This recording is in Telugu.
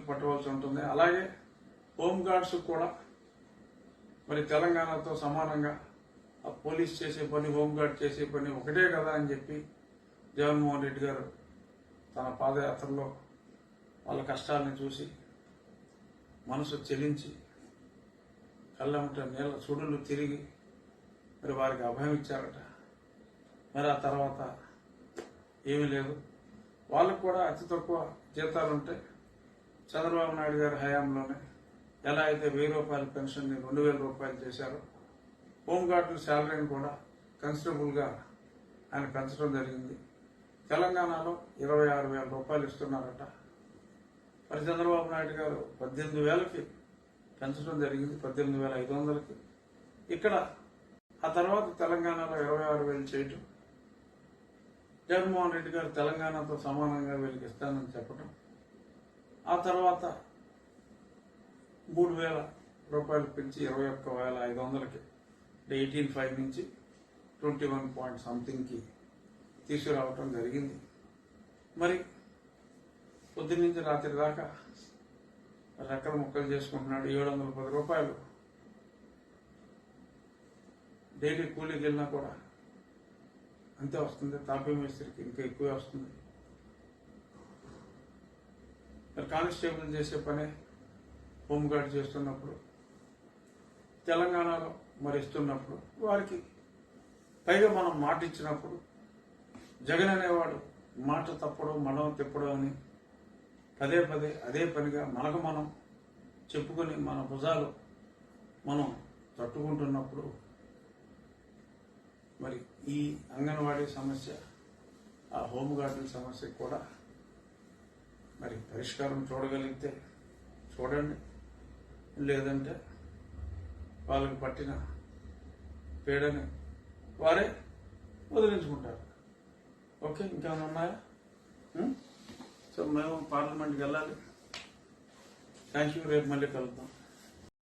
పట్టవలసి ఉంటుంది. అలాగే హోంగార్డ్స్ కూడా మరి తెలంగాణతో సమానంగా ఆ పోలీస్ చేసే పని, హోంగార్డ్ చేసే పని ఒకటే కదా అని చెప్పి జగన్మోహన్ రెడ్డి గారు తన పాదయాత్రలో వాళ్ళ కష్టాలను చూసి మనసు చెలించి కళ్ళముట నీళ్ళ సుడులు తిరిగి మరి వారికి అభయం ఇచ్చారట. మరి ఆ తర్వాత ఏమీ లేదు. వాళ్ళకు కూడా అతి తక్కువ జీతాలు ఉంటాయి. చంద్రబాబు నాయుడు గారి హయాంలోనే ఎలా అయితే 1000 రూపాయల పెన్షన్ని 2000 రూపాయలు చేశారో, హోంగార్డుల శాలరీని కూడా కన్సిడరబుల్గా ఆయన పెంచడం జరిగింది. తెలంగాణలో 26,000 రూపాయలు ఇస్తున్నారట. మరి చంద్రబాబు నాయుడు గారు 18,000కి పెంచడం జరిగింది, 18,500కి. ఇక్కడ ఆ తర్వాత తెలంగాణలో 26,000 చేయటం, జగన్మోహన్ రెడ్డి గారు తెలంగాణతో సమానంగా వీళ్ళకి ఇస్తానని చెప్పడం, ఆ తర్వాత 3,000 రూపాయలు పెంచి 21,500కి, అంటే 18,500 నుంచి 21 పాయింట్ సంథింగ్కి తీసుకురావటం జరిగింది. మరి పొద్దున్న నుంచి రాత్రి దాకా రెక్కల ముక్కలు చేసుకుంటున్నాడు. 710 రూపాయలు డైలీ కూలీకి వెళ్ళినా కూడా అంతే వస్తుంది. తాపీ మేస్త్రికి ఇంకా ఎక్కువే వస్తుంది. మరి కానిస్టేబుల్ చేసే పనే హోంగార్డ్ చేస్తున్నప్పుడు, తెలంగాణలో మరి ఇస్తున్నప్పుడు, వారికి పైగా మనం మాట ఇచ్చినప్పుడు జగన్ అనేవాడు మాట తప్పడం మనం తిప్పడం అని పదే పదే అదే పనిగా మనకు మనం చెప్పుకొని మన భుజాలు మనం తట్టుకుంటున్నప్పుడు మరి ఈ అంగన్వాడీ సమస్య, ఆ హోంగార్డుల సమస్య కూడా మరి పరిష్కారం చూడగలిగితే చూడండి, లేదంటే వాళ్ళకి పట్టిన పీడని వారే వదిలించుకుంటారు. ఓకే, ఇంకేమైనా ఉన్నాయా? సో మేము పార్లమెంట్కి వెళ్ళాలి. Thank you. రేపు మళ్ళీ కలుద్దాం.